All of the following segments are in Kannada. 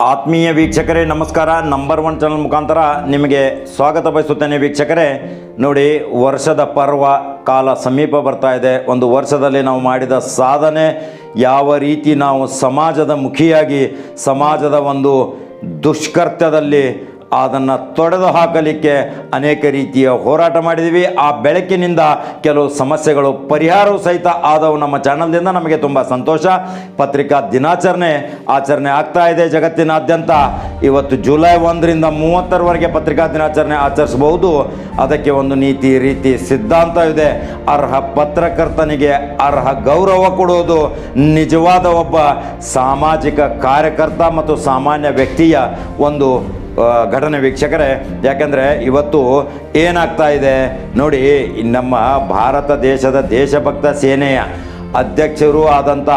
ಆತ್ಮೀಯ ವೀಕ್ಷಕರೇ ನಮಸ್ಕಾರ. ನಂಬರ್ 1 ಚಾನಲ್ ಮುಖಾಂತರ ನಿಮಗೆ ಸ್ವಾಗತ ಬಯಸುತ್ತೇನೆ. ವೀಕ್ಷಕರೇ ನೋಡಿ, ವರ್ಷದ ಪರ್ವ ಕಾಲ ಸಮೀಪ ಬರ್ತಾ ಇದೆ. ಒಂದು ವರ್ಷದಲ್ಲಿ ನಾವು ಮಾಡಿದ ಸಾಧನೆ, ಯಾವ ರೀತಿ ನಾವು ಸಮಾಜದ ಮುಖಿಯಾಗಿ ಸಮಾಜದ ಒಂದು ದುಷ್ಕೃತ್ಯದಲ್ಲಿ ಅದನ್ನು ತೊಡೆದು ಹಾಕಲಿಕ್ಕೆ ಅನೇಕ ರೀತಿಯ ಹೋರಾಟ ಮಾಡಿದ್ದೀವಿ. ಆ ಬೆಳಕಿನಿಂದ ಕೆಲವು ಸಮಸ್ಯೆಗಳು ಪರಿಹಾರವೂ ಸಹಿತ ಆದವು. ನಮ್ಮ ಚಾನಲ್ನಿಂದ ನಮಗೆ ತುಂಬ ಸಂತೋಷ. ಪತ್ರಿಕಾ ದಿನಾಚರಣೆ ಆಚರಣೆ ಆಗ್ತಾ ಇದೆ ಜಗತ್ತಿನಾದ್ಯಂತ. ಇವತ್ತು ಜುಲೈ 1ರಿಂದ 30ರವರೆಗೆ ಪತ್ರಿಕಾ ದಿನಾಚರಣೆ ಆಚರಿಸಬಹುದು. ಅದಕ್ಕೆ ಒಂದು ನೀತಿ ರೀತಿ ಸಿದ್ಧಾಂತ ಇದೆ. ಅರ್ಹ ಪತ್ರಕರ್ತನಿಗೆ ಅರ್ಹ ಗೌರವ ಕೊಡುವುದು ನಿಜವಾದ ಒಬ್ಬ ಸಾಮಾಜಿಕ ಕಾರ್ಯಕರ್ತ ಮತ್ತು ಸಾಮಾನ್ಯ ವ್ಯಕ್ತಿಯ ಒಂದು ಘಟನೆ ವೀಕ್ಷಕರೇ. ಯಾಕೆಂದರೆ ಇವತ್ತು ಏನಾಗ್ತಾ ಇದೆ ನೋಡಿ, ನಮ್ಮ ಭಾರತ ದೇಶದ ದೇಶಭಕ್ತ ಸೇನೆಯ ಅಧ್ಯಕ್ಷರು ಆದಂಥ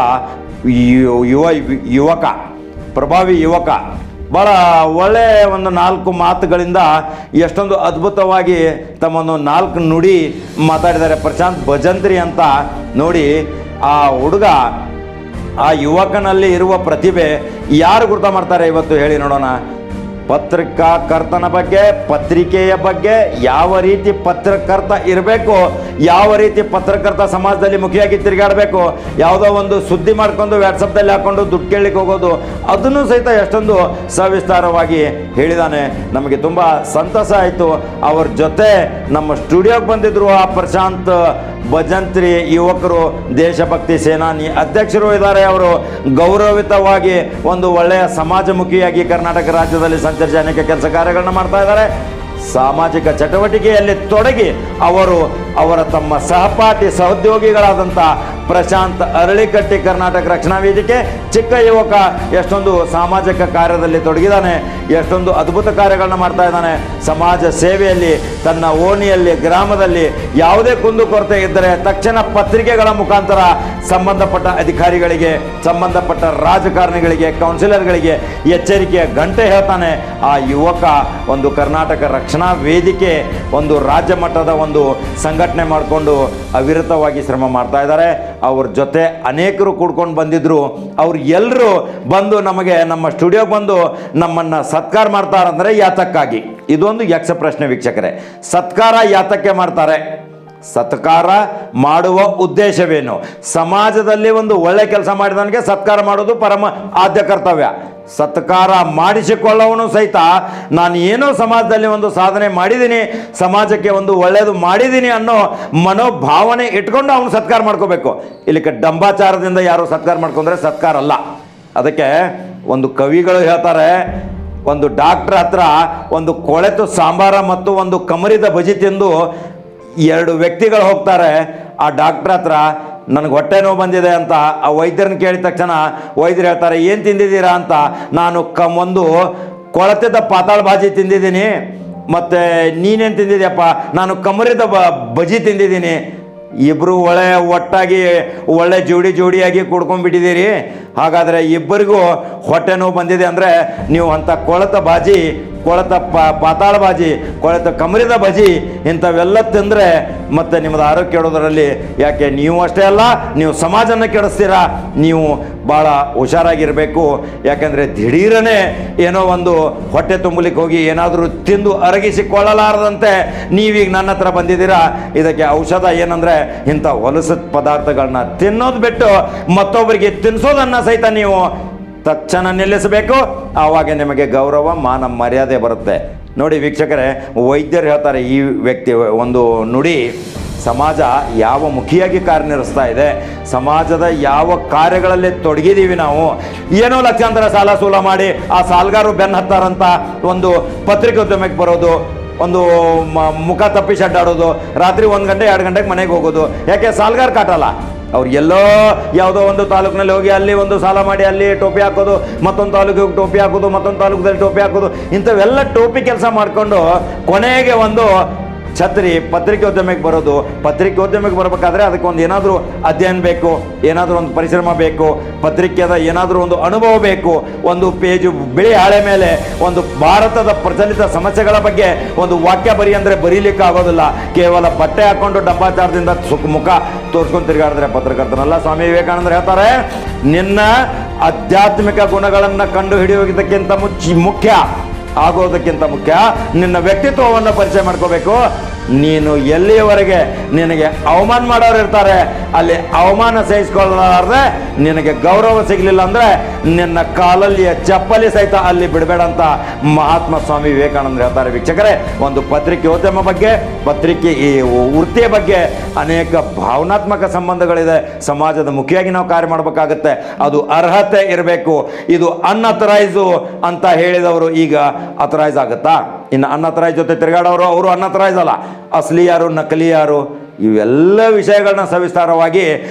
ಪ್ರಭಾವಿ ಯುವಕ ಭಾಳ ಒಳ್ಳೆಯ ಒಂದು 4 ಮಾತುಗಳಿಂದ ಎಷ್ಟೊಂದು ಅದ್ಭುತವಾಗಿ ತಮ್ಮೊಂದು 4 ನುಡಿ ಮಾತಾಡಿದ್ದಾರೆ. ಪ್ರಶಾಂತ್ ಭಜಂತ್ರಿ ಅಂತ ನೋಡಿ, ಆ ಹುಡುಗ, ಆ ಯುವಕನಲ್ಲಿ ಇರುವ ಪ್ರತಿಭೆ ಯಾರು ಗುರ್ತ ಮಾಡ್ತಾರೆ ಇವತ್ತು ಹೇಳಿ ನೋಡೋಣ. ಪತ್ರಿಕಾಕರ್ತನ ಬಗ್ಗೆ, ಪತ್ರಿಕೆಯ ಬಗ್ಗೆ, ಯಾವ ರೀತಿ ಪತ್ರಕರ್ತ ಇರಬೇಕು, ಯಾವ ರೀತಿ ಪತ್ರಕರ್ತ ಸಮಾಜದಲ್ಲಿ ಮುಖಿಯಾಗಿ ತಿರುಗಾಡಬೇಕು, ಯಾವುದೋ ಒಂದು ಸುದ್ದಿ ಮಾಡ್ಕೊಂಡು ವಾಟ್ಸಪ್ದಲ್ಲಿ ಹಾಕ್ಕೊಂಡು ದುಡ್ಡು ಕೇಳಲಿಕ್ಕೆ ಹೋಗೋದು, ಅದನ್ನು ಸಹಿತ ಎಷ್ಟೊಂದು ಸವಿಸ್ತಾರವಾಗಿ ಹೇಳಿದ್ದಾನೆ. ನಮಗೆ ತುಂಬ ಸಂತಸ ಆಯಿತು. ಅವ್ರ ಜೊತೆ ನಮ್ಮ ಸ್ಟುಡಿಯೋಗೆ ಬಂದಿದ್ದರು ಆ ಪ್ರಶಾಂತ್ ಭಜಂತ್ರಿ ಯುವಕರು, ದೇಶಭಕ್ತಿ ಸೇನಾನಿ ಅಧ್ಯಕ್ಷರು ಇದ್ದಾರೆ. ಅವರು ಗೌರವಿತವಾಗಿ ಒಂದು ಒಳ್ಳೆಯ ಸಮಾಜಮುಖಿಯಾಗಿ ಕರ್ನಾಟಕ ರಾಜ್ಯದಲ್ಲಿ ಸಂಚರಿಸಿ ಅನೇಕ ಕೆಲಸ ಕಾರ್ಯಗಳನ್ನ ಮಾಡ್ತಾ ಇದ್ದಾರೆ. ಸಾಮಾಜಿಕ ಚಟುವಟಿಕೆಯಲ್ಲಿ ತೊಡಗಿ ಅವರ ತಮ್ಮ ಸಹಪಾಠಿ ಸಹೋದ್ಯೋಗಿಗಳಾದಂಥ ಪ್ರಶಾಂತ್ ಅರಳಿಕಟ್ಟಿ ಕರ್ನಾಟಕ ರಕ್ಷಣಾ ವೇದಿಕೆ ಚಿಕ್ಕ ಯುವಕ ಎಷ್ಟೊಂದು ಸಾಮಾಜಿಕ ಕಾರ್ಯದಲ್ಲಿ ತೊಡಗಿದ್ದಾನೆ, ಎಷ್ಟೊಂದು ಅದ್ಭುತ ಕಾರ್ಯಗಳನ್ನ ಮಾಡ್ತಾ ಇದ್ದಾನೆ. ಸಮಾಜ ಸೇವೆಯಲ್ಲಿ ತನ್ನ ಓಣಿಯಲ್ಲಿ, ಗ್ರಾಮದಲ್ಲಿ ಯಾವುದೇ ಕುಂದುಕೊರತೆ ಇದ್ದರೆ ತಕ್ಷಣ ಪತ್ರಿಕೆಗಳ ಮುಖಾಂತರ ಸಂಬಂಧಪಟ್ಟ ಅಧಿಕಾರಿಗಳಿಗೆ, ಸಂಬಂಧಪಟ್ಟ ರಾಜಕಾರಣಿಗಳಿಗೆ, ಕೌನ್ಸಿಲರ್ಗಳಿಗೆ ಎಚ್ಚರಿಕೆಯ ಗಂಟೆ ಹೇಳ್ತಾನೆ. ಆ ಯುವಕ ಒಂದು ಕರ್ನಾಟಕ ರಕ್ಷಣಾ ವೇದಿಕೆ ಒಂದು ರಾಜ್ಯ ಮಟ್ಟದ ಒಂದು ಸಂಘಟನೆ ಮಾಡಿಕೊಂಡು ಅವಿರತವಾಗಿ ಶ್ರಮ ಮಾಡ್ತಾ ಇದ್ದಾರೆ. ಅವ್ರ ಜೊತೆ ಅನೇಕರು ಕೂಡ್ಕೊಂಡು ಬಂದಿದ್ರು. ಅವ್ರು ಎಲ್ಲರೂ ಬಂದು ನಮಗೆ ನಮ್ಮ ಸ್ಟುಡಿಯೋಗೆ ಬಂದು ನಮ್ಮನ್ನು ಸತ್ಕಾರ ಮಾಡ್ತಾರಂದರೆ ಯಾತಕ್ಕಾಗಿ? ಇದೊಂದು ಯಕ್ಷ ಪ್ರಶ್ನೆ ವೀಕ್ಷಕರೇ. ಸತ್ಕಾರ ಯಾತಕ್ಕೆ ಮಾಡ್ತಾರೆ? ಸತ್ಕಾರ ಮಾಡುವ ಉದ್ದೇಶವೇನು? ಸಮಾಜದಲ್ಲಿ ಒಂದು ಒಳ್ಳೆ ಕೆಲಸ ಮಾಡಿದವನಿಗೆ ಸತ್ಕಾರ ಮಾಡೋದು ಪರಮ ಆದ್ಯ ಕರ್ತವ್ಯ. ಸತ್ಕಾರ ಮಾಡಿಸಿಕೊಳ್ಳುವನು ಸಹಿತ ನಾನು ಏನೋ ಸಮಾಜದಲ್ಲಿ ಒಂದು ಸಾಧನೆ ಮಾಡಿದ್ದೀನಿ, ಸಮಾಜಕ್ಕೆ ಒಂದು ಒಳ್ಳೆಯದು ಮಾಡಿದ್ದೀನಿ ಅನ್ನೋ ಮನೋಭಾವನೆ ಇಟ್ಕೊಂಡು ಅವನು ಸತ್ಕಾರ ಮಾಡ್ಕೋಬೇಕು. ಇಲ್ಲಿಕ್ಕೆ ಡಂಬಾಚಾರದಿಂದ ಯಾರು ಸತ್ಕಾರ ಮಾಡ್ಕೊಂಡ್ರೆ ಸತ್ಕಾರ ಅಲ್ಲ. ಅದಕ್ಕೆ ಒಂದು ಕವಿಗಳು ಹೇಳ್ತಾರೆ, ಒಂದು ಡಾಕ್ಟ್ರ್ ಹತ್ರ ಒಂದು ಕೊಳೆತು ಸಾಂಬಾರ ಮತ್ತು ಒಂದು ಕಮರಿದ ಬಜಿ ತಿಂದು 2 ವ್ಯಕ್ತಿಗಳು ಹೋಗ್ತಾರೆ. ಆ ಡಾಕ್ಟ್ರ್ ಹತ್ರ ನನಗೆ ಹೊಟ್ಟೆ ನೋವು ಬಂದಿದೆ ಅಂತ ಆ ವೈದ್ಯರನ್ನ ಕೇಳಿದ ತಕ್ಷಣ ವೈದ್ಯರು ಹೇಳ್ತಾರೆ, ಏನು ತಿಂದಿದ್ದೀರಾ ಅಂತ. ನಾನು ಒಂದು ಕೊಳತಿದ್ದ ಪಾತಾಳ ಭಾಜಿ ತಿಂದಿದ್ದೀನಿ. ಮತ್ತು ನೀನೇನು ತಿಂದಿದ್ಯಪ್ಪ? ನಾನು ಕಮರಿದ ಬಜಿ ತಿಂದಿದ್ದೀನಿ. ಇಬ್ಬರು ಒಟ್ಟಾಗಿ ಒಳ್ಳೆ ಜೋಡಿಯಾಗಿ ಕುಡ್ಕೊಂಡ್ಬಿಟ್ಟಿದ್ದೀರಿ. ಹಾಗಾದರೆ ಇಬ್ಬರಿಗೂ ಹೊಟ್ಟೆ ನೋವು ಬಂದಿದೆ ಅಂದರೆ ನೀವು ಅಂಥ ಕೊಳೆತ ಪಾತಾಳ ಬಾಜಿ, ಕೊಳೆತ ಕಮರಿದ ಬಜಿ ಇಂಥವೆಲ್ಲ ತಿಂದರೆ ಮತ್ತೆ ನಿಮ್ಮದು ಆರೋಗ್ಯ ಕೆಡೋದರಲ್ಲಿ ಯಾಕೆ? ನೀವು ಅಷ್ಟೇ ಅಲ್ಲ, ನೀವು ಸಮಾಜನ ಕೆಡಿಸ್ತೀರಾ. ನೀವು ಭಾಳ ಹುಷಾರಾಗಿರಬೇಕು. ಯಾಕೆಂದರೆ ದಿಢೀರನೇ ಏನೋ ಒಂದು ಹೊಟ್ಟೆ ತುಂಬಲಿಕ್ಕೆ ಹೋಗಿ ಏನಾದರೂ ತಿಂದು ಅರಗಿಸಿಕೊಳ್ಳಲಾರದಂತೆ ನೀವೀಗ ನನ್ನ ಹತ್ರ ಬಂದಿದ್ದೀರಾ. ಇದಕ್ಕೆ ಔಷಧ ಏನಂದರೆ ಇಂಥ ಹೊಲಸು ಪದಾರ್ಥಗಳನ್ನ ತಿನ್ನೋದು ಬಿಟ್ಟು ಮತ್ತೊಬ್ಬರಿಗೆ ತಿನ್ನಿಸೋದನ್ನು ಸಹಿತ ನೀವು ತಕ್ಷಣ ನಿಲ್ಲಿಸಬೇಕು. ಆವಾಗ ನಿಮಗೆ ಗೌರವ, ಮಾನ, ಮರ್ಯಾದೆ ಬರುತ್ತೆ. ನೋಡಿ ವೀಕ್ಷಕರೇ, ವೈದ್ಯರು ಹೇಳ್ತಾರೆ ಈ ವ್ಯಕ್ತಿ ಒಂದು ನುಡಿ, ಸಮಾಜ ಯಾವ ಮುಖಿಯಾಗಿ ಕಾರ್ಯನಿರ್ವಹಿಸ್ತಾ ಇದೆ, ಸಮಾಜದ ಯಾವ ಕಾರ್ಯಗಳಲ್ಲಿ ತೊಡಗಿದ್ದೀವಿ ನಾವು. ಏನೋ ಲಕ್ಷಾಂತರ ಸಾಲ ಸೂಲ ಮಾಡಿ ಆ ಸಾಲಗಾರರು ಬೆನ್ನು ಹತ್ತಾರಂತ ಒಂದು ಪತ್ರಿಕೋದ್ಯಮಕ್ಕೆ ಬರೋದು, ಒಂದು ಮುಖ ತಪ್ಪಿಸಿ ಅಡ್ಡಾಡೋದು, ರಾತ್ರಿ 1 ಗಂಟೆ 2 ಗಂಟೆಗೆ ಮನೆಗೆ ಹೋಗೋದು. ಯಾಕೆ? ಸಾಲಗಾರ ಕಾಟಲ್ಲ. ಅವ್ರು ಎಲ್ಲೋ ಯಾವುದೋ ಒಂದು ತಾಲೂಕಿನಲ್ಲಿ ಹೋಗಿ ಅಲ್ಲಿ ಒಂದು ಸಾಲ ಮಾಡಿ ಅಲ್ಲಿ ಟೋಪಿ ಹಾಕೋದು, ಮತ್ತೊಂದು ತಾಲೂಕಿಗೆ ಟೋಪಿ ಹಾಕೋದು, ಮತ್ತೊಂದು ತಾಲೂಕದಲ್ಲಿ ಟೋಪಿ ಹಾಕೋದು, ಇಂಥವೆಲ್ಲ ಟೋಪಿ ಕೆಲಸ ಮಾಡಿಕೊಂಡು ಕೊನೆಗೆ ಒಂದು ಛತ್ರಿ ಪತ್ರಿಕೋದ್ಯಮಕ್ಕೆ ಬರೋದು. ಪತ್ರಿಕೋದ್ಯಮಕ್ಕೆ ಬರಬೇಕಾದ್ರೆ ಅದಕ್ಕೆ ಒಂದು ಏನಾದರೂ ಅಧ್ಯಯನ ಬೇಕು, ಏನಾದರೂ ಒಂದು ಪರಿಶ್ರಮ ಬೇಕು, ಪತ್ರಿಕೆದ ಏನಾದರೂ ಒಂದು ಅನುಭವ ಬೇಕು. ಒಂದು ಪೇಜು ಬಿಳಿ ಹಾಳೆ ಮೇಲೆ ಒಂದು ಭಾರತದ ಪ್ರಚಲಿತ ಸಮಸ್ಯೆಗಳ ಬಗ್ಗೆ ಒಂದು ವಾಕ್ಯ ಬರಿ ಅಂದರೆ ಬರೀಲಿಕ್ಕೆ ಆಗೋದಿಲ್ಲ. ಕೇವಲ ಬಟ್ಟೆ ಹಾಕೊಂಡು ಡಂಬಾಚಾರದಿಂದ ಮುಖ ತೋರಿಸ್ಕೊಂಡು ತಿರುಗಾಡಿದ್ರೆ ಪತ್ರಕರ್ತನಲ್ಲ. ಸ್ವಾಮಿ ವಿವೇಕಾನಂದರು ಹೇಳ್ತಾರೆ, ನಿನ್ನ ಆಧ್ಯಾತ್ಮಿಕ ಗುಣಗಳನ್ನು ಕಂಡು ಹಿಡಿಯೋದಕ್ಕಿಂತ ಮುಖ್ಯ ಆಗೋದಕ್ಕಿಂತ ಮುಖ್ಯ ನಿನ್ನ ವ್ಯಕ್ತಿತ್ವವನ್ನು ಪರಿಚಯ ಮಾಡ್ಕೋಬೇಕು. ನೀನು ಎಲ್ಲಿಯವರೆಗೆ ನಿನಗೆ ಅವಮಾನ ಮಾಡೋರು ಇರ್ತಾರೆ, ಅಲ್ಲಿ ಅವಮಾನ ಸಹಿಸ್ಕೊಳ್ಳಾರ್ದೆ ನಿನಗೆ ಗೌರವ ಸಿಗಲಿಲ್ಲ ಅಂದರೆ ನಿನ್ನ ಕಾಲಲ್ಲಿಯ ಚಪ್ಪಲಿ ಸಹಿತ ಅಲ್ಲಿ ಬಿಡಬೇಡ ಅಂತ ಮಹಾತ್ಮ ಸ್ವಾಮಿ ವಿವೇಕಾನಂದರು ಹೇಳ್ತಾರೆ. ವೀಕ್ಷಕರೇ, ಒಂದು ಪತ್ರಿಕೋದ್ಯಮ ಬಗ್ಗೆ, ಪತ್ರಿಕೆ ಈ ವೃತ್ತಿಯ ಬಗ್ಗೆ ಅನೇಕ ಭಾವನಾತ್ಮಕ ಸಂಬಂಧಗಳಿದೆ. ಸಮಾಜದ ಮುಖಿಯಾಗಿ ನಾವು ಕಾರ್ಯ ಮಾಡಬೇಕಾಗತ್ತೆ. ಅದು ಅರ್ಹತೆ ಇರಬೇಕು. ಇದು ಅನ್ಅಥರೈಸು ಅಂತ ಹೇಳಿದವರು ಈಗ ಅಥರೈಸ್ ಆಗುತ್ತಾ? ಇನ್ನು ಅನ್ಅಥರೈಸ್ ಜೊತೆ ತಿರುಗಾಡೋರು ಅವರು ಅನ್ಅಥರೈಸ್ ಅಲ್ಲ. ಅಸಲಿ ಯಾರು, ನಕಲಿ ಯಾರು, ಇವೆಲ್ಲ ವಿಷಯಗಳನ್ನ ಸವಿಸ್ತಾರವಾಗಿ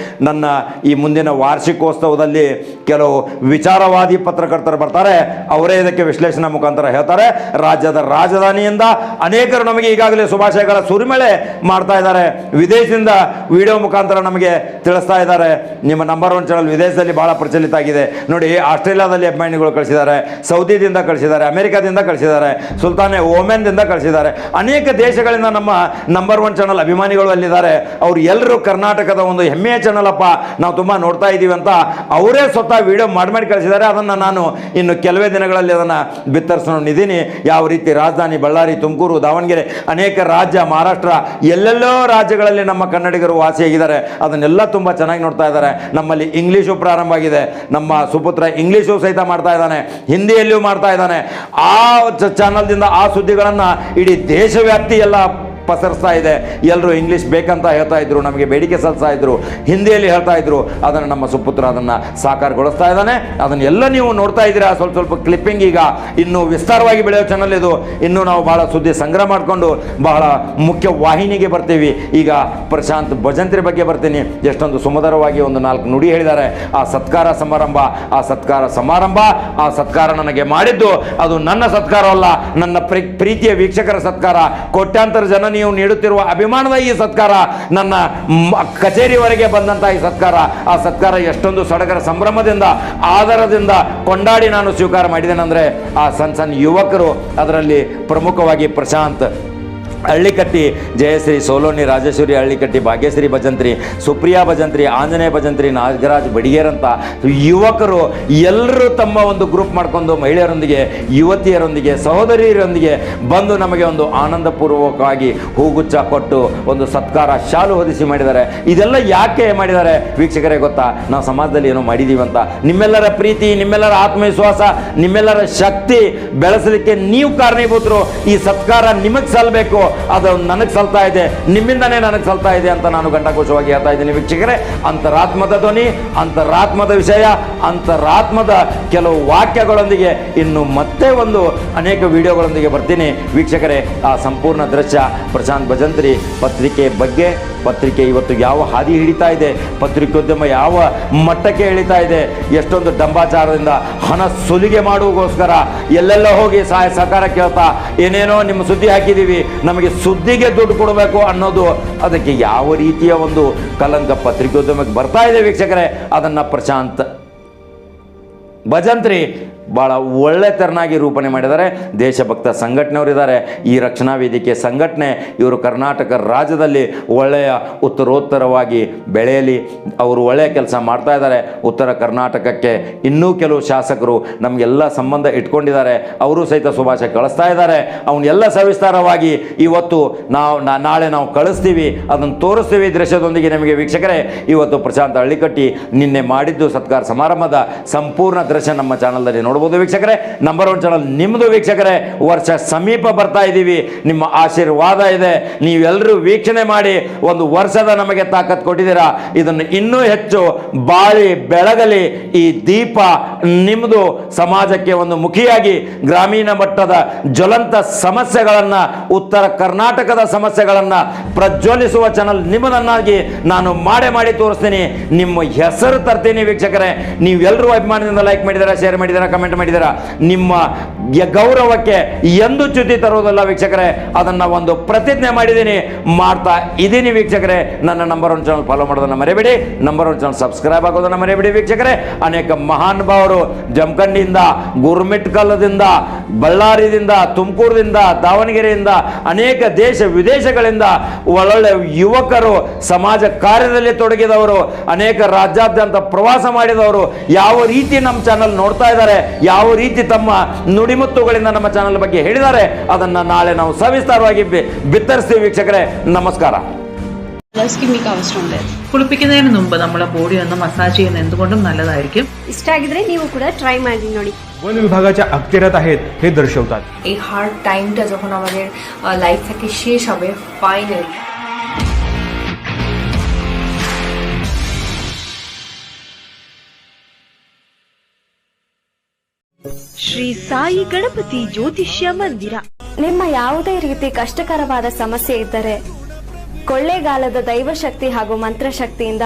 ನನ್ನ ಈ ಮುಂದಿನ ವಾರ್ಷಿಕೋತ್ಸವದಲ್ಲಿ ಕೆಲವು ವಿಚಾರವಾದಿ ಪತ್ರಕರ್ತರು ಬರ್ತಾರೆ. ಅವರೇ ಇದಕ್ಕೆ ವಿಶ್ಲೇಷಣೆ ಮುಖಾಂತರ ಹೇಳ್ತಾರೆ. ರಾಜ್ಯದ ರಾಜಧಾನಿಯಿಂದ ಅನೇಕರು ನಮಗೆ ಈಗಾಗಲೇ ಶುಭಾಶಯಗಳ ಸುರಿಮಳೆ ಮಾಡ್ತಾ ಇದ್ದಾರೆ. ವಿದೇಶದಿಂದ ವಿಡಿಯೋ ಮುಖಾಂತರ ನಮಗೆ ತಿಳಿಸ್ತಾ ಇದ್ದಾರೆ. ನಿಮ್ಮ ನಂಬರ್ 1 ಚಾನಲ್ ವಿದೇಶದಲ್ಲಿ ಬಹಳ ಪ್ರಚಲಿತ ಆಗಿದೆ ನೋಡಿ. ಆಸ್ಟ್ರೇಲಿಯಾದಲ್ಲಿ ಅಭಿಮಾನಿಗಳು ಕಳಿಸಿದ್ದಾರೆ, ಸೌದಿದಿಂದ ಕಳಿಸಿದ್ದಾರೆ, ಅಮೆರಿಕದಿಂದ ಕಳಿಸಿದ್ದಾರೆ, ಸುಲ್ತಾನೆ ಓಮೆನ್ದಿಂದ ಕಳಿಸಿದ್ದಾರೆ. ಅನೇಕ ದೇಶಗಳಿಂದ ನಮ್ಮ ನಂಬರ್ 1 ಚಾನಲ್ ಅಭಿಮಾನಿಗಳು ಅಲ್ಲಿದ್ದಾರೆ. ಅವ್ರು ಎಲ್ಲರೂ ಕರ್ನಾಟಕದ ಒಂದು ಹೆಮ್ಮೆಯ ಚಾನಲ್ ಅಪ್ಪ, ನಾವು ತುಂಬ ನೋಡ್ತಾ ಇದ್ದೀವಿ ಅಂತ ಅವರೇ ಸ್ವತಃ ವಿಡಿಯೋ ಮಾಡಿ ಕಳಿಸಿದ್ದಾರೆ. ಅದನ್ನು ನಾನು ಇನ್ನು ಕೆಲವೇ ದಿನಗಳಲ್ಲಿ ಅದನ್ನು ಬಿತ್ತರಿಸ್ಕೊಂಡಿದ್ದೀನಿ. ಯಾವ ರೀತಿ ರಾಜಧಾನಿ ಬಳ್ಳಾರಿ, ತುಮಕೂರು, ದಾವಣಗೆರೆ, ಅನೇಕ ರಾಜ್ಯ, ಮಹಾರಾಷ್ಟ್ರ, ಎಲ್ಲೆಲ್ಲೋ ರಾಜ್ಯಗಳಲ್ಲಿ ನಮ್ಮ ಕನ್ನಡಿಗರು ವಾಸಿಯಾಗಿದ್ದಾರೆ. ಅದನ್ನೆಲ್ಲ ತುಂಬ ಚೆನ್ನಾಗಿ ನೋಡ್ತಾ ಇದ್ದಾರೆ. ನಮ್ಮಲ್ಲಿ ಇಂಗ್ಲೀಷು ಪ್ರಾರಂಭ ಆಗಿದೆ. ನಮ್ಮ ಸುಪುತ್ರ ಇಂಗ್ಲೀಷು ಸಹಿತ ಮಾಡ್ತಾ ಇದ್ದಾನೆ, ಹಿಂದಿಯಲ್ಲಿಯೂ ಮಾಡ್ತಾ ಇದ್ದಾನೆ. ಆ ಚಾನಲ್ದಿಂದ ಆ ಸುದ್ದಿಗಳನ್ನು ಇಡೀ ದೇಶವ್ಯಾಪ್ತಿ ಎಲ್ಲ ಪಸರಿಸ್ತಾ ಇದೆ. ಎಲ್ಲರೂ ಇಂಗ್ಲೀಷ್ ಬೇಕಂತ ಹೇಳ್ತಾ ಇದ್ರು, ನಮಗೆ ಬೇಡಿಕೆ ಸಲ್ಲಿಸ್ತಾ ಇದ್ರು, ಹಿಂದಿಯಲ್ಲಿ ಹೇಳ್ತಾ ಇದ್ರು. ಅದನ್ನು ನಮ್ಮ ಸುಪುತ್ರ ಅದನ್ನು ಸಾಕಾರಗೊಳಿಸ್ತಾ ಇದ್ದಾನೆ. ಅದನ್ನೆಲ್ಲ ನೀವು ನೋಡ್ತಾ ಇದ್ದೀರಾ. ಸ್ವಲ್ಪ ಕ್ಲಿಪ್ಪಿಂಗ್ ಈಗ ಇನ್ನೂ ವಿಸ್ತಾರವಾಗಿ ಬೆಳೆಯೋ ಚಾನಲ್ ಇದು. ಇನ್ನೂ ನಾವು ಬಹಳ ಸುದ್ದಿ ಸಂಗ್ರಹ ಮಾಡಿಕೊಂಡು ಬಹಳ ಮುಖ್ಯ ವಾಹಿನಿಗೆ ಬರ್ತೀವಿ. ಈಗ ಪ್ರಶಾಂತ್ ಭಜಂತ್ರಿ ಬಗ್ಗೆ ಬರ್ತೀನಿ. ಎಷ್ಟೊಂದು ಸುಮಧುರವಾಗಿ ಒಂದು 4 ನುಡಿ ಹೇಳಿದ್ದಾರೆ. ಆ ಸತ್ಕಾರ ಸಮಾರಂಭ, ಆ ಸತ್ಕಾರ ನನಗೆ ಮಾಡಿದ್ದು ಅದು ನನ್ನ ಸತ್ಕಾರವಲ್ಲ, ನನ್ನ ಪ್ರೀತಿಯ ವೀಕ್ಷಕರ ಸತ್ಕಾರ. ಕೋಟ್ಯಾಂತರ ಜನ ನೀವು ನೀಡುತ್ತಿರುವ ಅಭಿಮಾನದ ಈ ಸತ್ಕಾರ, ನನ್ನ ಕಚೇರಿವರೆಗೆ ಬಂದಂಥ ಈ ಸತ್ಕಾರ, ಆ ಸತ್ಕಾರ ಎಷ್ಟೊಂದು ಸಡಗರ ಸಂಭ್ರಮದಿಂದ ಆದರದಿಂದ ಕೊಂಡಾಡಿ ನಾನು ಸ್ವೀಕಾರ ಮಾಡಿದ್ದೇನೆ ಅಂದರೆ ಆ ಸಣ್ಣ ಯುವಕರು, ಅದರಲ್ಲಿ ಪ್ರಮುಖವಾಗಿ ಪ್ರಶಾಂತ್ ಹಳ್ಳಿಕಟ್ಟಿ, ಜಯಶ್ರೀ ಸೋಲೋನಿ, ರಾಜೇಶ್ವರಿ ಹಳ್ಳಿಕಟ್ಟಿ, ಭಾಗ್ಯಶ್ರೀ ಭಜಂತ್ರಿ, ಸುಪ್ರಿಯಾ ಭಜಂತ್ರಿ, ಆಂಜನೇಯ ಭಜಂತ್ರಿ, ನಾಗರಾಜ್ ಬಡಿಗೇರ್ ಅಂತ ಯುವಕರು ಎಲ್ಲರೂ ತಮ್ಮ ಒಂದು ಗ್ರೂಪ್ ಮಾಡಿಕೊಂಡು ಮಹಿಳೆಯರೊಂದಿಗೆ, ಯುವತಿಯರೊಂದಿಗೆ, ಸಹೋದರಿಯರೊಂದಿಗೆ ಬಂದು ನಮಗೆ ಒಂದು ಆನಂದಪೂರ್ವಕವಾಗಿ ಹೂಗುಚ್ಛ ಕೊಟ್ಟು ಒಂದು ಸತ್ಕಾರ ಶಾಲು ಹೊದಿಸಿ ಮಾಡಿದ್ದಾರೆ. ಇದೆಲ್ಲ ಯಾಕೆ ಮಾಡಿದ್ದಾರೆ ವೀಕ್ಷಕರೇ ಗೊತ್ತಾ? ನಾವು ಸಮಾಜದಲ್ಲಿ ಏನೋ ಮಾಡಿದ್ದೀವಿ ಅಂತ. ನಿಮ್ಮೆಲ್ಲರ ಪ್ರೀತಿ, ನಿಮ್ಮೆಲ್ಲರ ಆತ್ಮವಿಶ್ವಾಸ, ನಿಮ್ಮೆಲ್ಲರ ಶಕ್ತಿ ಬೆಳೆಸಲಿಕ್ಕೆ ನೀವು ಕಾರಣೀಭೂತರು. ಈ ಸತ್ಕಾರ ನಿಮಗೆ ಸಲ್ಲಬೇಕು, ಅದು ನನಗೆ ಸಲ್ತಾ ಇದೆ, ನಿಮ್ಮಿಂದನೇ ನನಗೆ ಸಲ್ತಾ ಇದೆ ಅಂತ ನಾನು ಗಂಟಘೋಷವಾಗಿ ಹೇಳ್ತಾ ಇದ್ದೀನಿ. ವೀಕ್ಷಕರೇ, ಅಂತರಾತ್ಮದ ಧ್ವನಿ, ಅಂತರಾತ್ಮದ ವಿಷಯ, ಅಂತರಾತ್ಮದ ಕೆಲವು ವಾಕ್ಯಗಳೊಂದಿಗೆ ಇನ್ನು ಮತ್ತೆ ಒಂದು ಅನೇಕ ವಿಡಿಯೋಗಳೊಂದಿಗೆ ಬರ್ತೀನಿ. ವೀಕ್ಷಕರೇ, ಆ ಸಂಪೂರ್ಣ ದೃಶ್ಯ ಪ್ರಶಾಂತ್ ಭಜಂತ್ರಿ ಪತ್ರಿಕೆ ಬಗ್ಗೆ, ಪತ್ರಿಕೆ ಇವತ್ತು ಯಾವ ಹಾದಿ ಹಿಡಿತಾ ಇದೆ, ಪತ್ರಿಕೋದ್ಯಮ ಯಾವ ಮಟ್ಟಕ್ಕೆ ಇಳಿತಾ ಇದೆ, ಎಷ್ಟೊಂದು ಡಂಬಾಚಾರದಿಂದ ಹಣ ಸುಲಿಗೆ ಮಾಡುವಗೋಸ್ಕರ ಎಲ್ಲೆಲ್ಲ ಹೋಗಿ ಸಹಕಾರ ಕೇಳ್ತಾ ಏನೇನೋ ನಿಮ್ಮ ಸುದ್ದಿ ಹಾಕಿದ್ದೀವಿ, ನಮಗೆ ಸುದ್ದಿಗೆ ದುಡ್ಡು ಕೊಡಬೇಕು ಅನ್ನೋದು, ಅದಕ್ಕೆ ಯಾವ ರೀತಿಯ ಒಂದು ಕಲಂಕ ಪತ್ರಿಕೋದ್ಯಮಕ್ಕೆ ಬರ್ತಾ ಇದೆ ವೀಕ್ಷಕರೇ. ಅದನ್ನು ಪ್ರಶಾಂತ್ ಭಜಂತ್ರಿ ಭಾಳ ಒಳ್ಳೆ ತೆರನಾಗಿ ರೂಪಣೆ ಮಾಡಿದ್ದಾರೆ. ದೇಶಭಕ್ತ ಸಂಘಟನೆಯವರಿದ್ದಾರೆ. ಈ ರಕ್ಷಣಾ ವೇದಿಕೆ ಸಂಘಟನೆ ಇವರು ಕರ್ನಾಟಕ ರಾಜ್ಯದಲ್ಲಿ ಒಳ್ಳೆಯ ಉತ್ತರೋತ್ತರವಾಗಿ ಬೆಳೆಯಲಿ. ಅವರು ಒಳ್ಳೆಯ ಕೆಲಸ ಮಾಡ್ತಾ ಇದ್ದಾರೆ. ಉತ್ತರ ಕರ್ನಾಟಕಕ್ಕೆ ಇನ್ನೂ ಕೆಲವು ಶಾಸಕರು ನಮಗೆಲ್ಲ ಸಂಬಂಧ ಇಟ್ಕೊಂಡಿದ್ದಾರೆ. ಅವರು ಸಹಿತ ಶುಭಾಶಯ ಕಳಿಸ್ತಾ ಇದ್ದಾರೆ. ಅವನ್ನೆಲ್ಲ ಸವಿಸ್ತಾರವಾಗಿ ಇವತ್ತು ನಾಳೆ ನಾವು ಕಳಿಸ್ತೀವಿ, ಅದನ್ನು ತೋರಿಸ್ತೀವಿ ದೃಶ್ಯದೊಂದಿಗೆ ನಿಮಗೆ ವೀಕ್ಷಕರೇ. ಇವತ್ತು ಪ್ರಶಾಂತ್ ಹಳ್ಳಿಕಟ್ಟಿ ನಿನ್ನೆ ಮಾಡಿದ್ದು ಸತ್ಕಾರ ಸಮಾರಂಭದ ಸಂಪೂರ್ಣ ದೃಶ್ಯ ನಮ್ಮ ಚಾನಲ್ನಲ್ಲಿ ನೋಡಬಹುದು ವೀಕ್ಷಕರೇ. ನಂಬರ್ 1 ಚಾನಲ್ ನಿಮ್ಮದು ವೀಕ್ಷಕರೇ. ವರ್ಷ ಸಮೀಪ ಬರ್ತಾ ಇದ್ದೀವಿ, ನಿಮ್ಮ ಆಶೀರ್ವಾದ ಇದೆ. ನೀವೆಲ್ಲರೂ ವೀಕ್ಷಣೆ ಮಾಡಿ ಒಂದು ವರ್ಷದ ನಮಗೆ ತಾಕತ್ ಕೊಟ್ಟಿದ್ದೀರಾ. ಇದನ್ನು ಇನ್ನೂ ಹೆಚ್ಚು ಬಾಳಿ ಬೆಳಗಲಿ. ಈ ದೀಪ ನಿಮ್ಮದು ಸಮಾಜಕ್ಕೆ ಒಂದು ಮುಖಿಯಾಗಿ ಗ್ರಾಮೀಣ ಮಟ್ಟದ ಜ್ವಲಂತ ಸಮಸ್ಯೆಗಳನ್ನು, ಉತ್ತರ ಕರ್ನಾಟಕದ ಸಮಸ್ಯೆಗಳನ್ನು ಪ್ರಜ್ವಲಿಸುವ ಚಾನಲ್ ನಿಮ್ಮದನ್ನಾಗಿ ನಾನು ಮಾಡಿ ತೋರಿಸ್ತೀನಿ. ನಿಮ್ಮ ಹೆಸರು ತರ್ತೀನಿ ವೀಕ್ಷಕರೇ. ನೀವೆಲ್ಲರೂ ಅಭಿಮಾನದಿಂದ ಲೈಕ್ ಮಾಡಿದ್ದೀರಾ, ಶೇರ್ ಮಾಡಿದ್ದೀರಾ, ಕಮೆಂಟ್ ಕಮೆಂಟ್ ಮಾಡಿದ್ದೀರಾ. ನಿಮ್ಮ ಗೌರವಕ್ಕೆ ಎಂದು ಚ್ಯುತಿ ತರುವುದಲ್ಲ ವೀಕ್ಷಕರೇ, ಅದನ್ನು ಒಂದು ಪ್ರತಿಜ್ಞೆ ಮಾಡಿದ್ದೀನಿ, ಮಾಡ್ತಾ ಇದ್ದೀನಿ ವೀಕ್ಷಕರೇ. ನನ್ನ ನಂಬರ್ 1 ಚಾನಲ್ ಫಾಲೋ ಮಾಡೋದನ್ನು ಮರೆಯಬೇಡಿ, ನಂಬರ್ 1 ಚಾನಲ್ ಸಬ್ಸ್ಕ್ರೈಬ್ ಆಗೋದನ್ನು ಮರೆಯಬೇಡಿ ವೀಕ್ಷಕರೇ. ಅನೇಕ ಮಹಾನುಭಾವರು ಜಮಖಂಡಿಯಿಂದ, ಗುರುಮಿಟ್ಕಲ್ದಿಂದ, ಬಳ್ಳಾರಿಯಿಂದ, ತುಮಕೂರಿನಿಂದ, ದಾವಣಗೆರೆಯಿಂದ, ಅನೇಕ ದೇಶ ವಿದೇಶಗಳಿಂದ ಒಳ್ಳೊಳ್ಳೆ ಯುವಕರು, ಸಮಾಜ ಕಾರ್ಯದಲ್ಲಿ ತೊಡಗಿದವರು, ಅನೇಕ ರಾಜ್ಯಾದ್ಯಂತ ಪ್ರವಾಸ ಮಾಡಿದವರು ಯಾವ ರೀತಿ ನಮ್ಮ ಚಾನಲ್ ನೋಡ್ತಾ ಇದ್ದಾರೆ, ಯಾವ ರೀತಿ ತಮ್ಮ ನುಡಿಮುತ್ತುಗಳಿಂದ ನಮ್ಮ ಚಾನಲ್ ಬಗ್ಗೆ ಹೇಳಿದ್ದಾರೆ, ಅದನ್ನು ನಾಳೆ ನಾವು ಸವಿಸ್ತಾರವಾಗಿ ಬಿತ್ತರಿಸ್ತೀವಿ ವೀಕ್ಷಕರೇ. ನಮಸ್ಕಾರ. സ്കിമ്മിക്ക് ആവശ്യമുണ്ട്. കുളിപ്പിക്കുന്നതിന് മുമ്പ് നമ്മുടെ ബോഡി ഒന്ന് മസാജ് ചെയ്യുന്നത് എന്തുകൊണ്ടും നല്ലതായിരിക്കും. ಇಷ್ಟ ಆಗಿದ್ರೆ ನೀವು ಕೂಡ ಟ್ರೈ ಮಾಡಿ ನೋಡಿ. वन विभागाच्या अखत्यारीत आहेत हे दर्शवतात. এই হার্ড টাইমটা যখন আমাদের লাইফ থেকে শেষ হবে ফাইনালি, ಶ್ರೀ ಸಾಯಿ ಗಣಪತಿ ಜ್ಯೋತಿಷ್ಯ ಮಂದಿರ. ನಿಮ್ಮ ಯಾವುದೇ ರೀತಿ ಕಷ್ಟಕರವಾದ ಸಮಸ್ಯೆ ಇದ್ದರೆ ಕೊಳ್ಳೇಗಾಲದ ದೈವಶಕ್ತಿ ಹಾಗೂ ಮಂತ್ರಶಕ್ತಿಯಿಂದ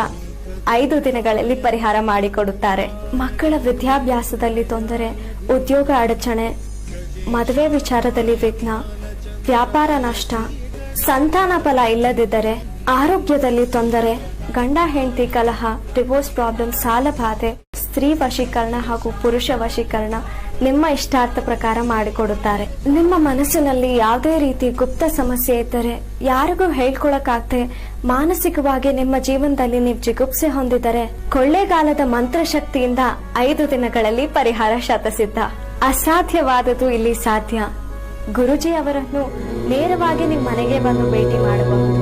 5 ದಿನಗಳಲ್ಲಿ ಪರಿಹಾರ ಮಾಡಿಕೊಡುತ್ತಾರೆ. ಮಕ್ಕಳ ವಿದ್ಯಾಭ್ಯಾಸದಲ್ಲಿ ತೊಂದರೆ, ಉದ್ಯೋಗ ಅಡಚಣೆ, ಮದುವೆ ವಿಚಾರದಲ್ಲಿ ವಿಘ್ನ, ವ್ಯಾಪಾರ ನಷ್ಟ, ಸಂತಾನ ಫಲ ಇಲ್ಲದಿದ್ದರೆ, ಆರೋಗ್ಯದಲ್ಲಿ ತೊಂದರೆ, ಗಂಡ ಹೆಂಡತಿ ಕಲಹ, ಡಿವೋರ್ಸ್ ಪ್ರಾಬ್ಲಮ್, ಸಾಲ ಬಾಧೆ, ಸ್ತ್ರೀ ವಶೀಕರಣ ಹಾಗೂ ಪುರುಷ ವಶೀಕರಣ ನಿಮ್ಮ ಇಷ್ಟಾರ್ಥ ಪ್ರಕಾರ ಮಾಡಿಕೊಡುತ್ತಾರೆ. ನಿಮ್ಮ ಮನಸ್ಸಿನಲ್ಲಿ ಯಾವುದೇ ರೀತಿ ಗುಪ್ತ ಸಮಸ್ಯೆ ಇದ್ದರೆ, ಯಾರಿಗೂ ಹೇಳ್ಕೊಳಕಾಗದೆ ಮಾನಸಿಕವಾಗಿ ನಿಮ್ಮ ಜೀವನದಲ್ಲಿ ನೀವು ಜಿಗುಪ್ಸೆ ಹೊಂದಿದರೆ, ಕೊಳ್ಳೇಗಾಲದ ಮಂತ್ರಶಕ್ತಿಯಿಂದ 5 ದಿನಗಳಲ್ಲಿ ಪರಿಹಾರ ಶತಸಿದ್ಧ. ಅಸಾಧ್ಯವಾದದ್ದು ಇಲ್ಲಿ ಸಾಧ್ಯ. ಗುರುಜಿ ಅವರನ್ನು ನೇರವಾಗಿ ನಿಮ್ಮ ಮನೆಗೆ ಬಂದು ಭೇಟಿ ಮಾಡಬಹುದು.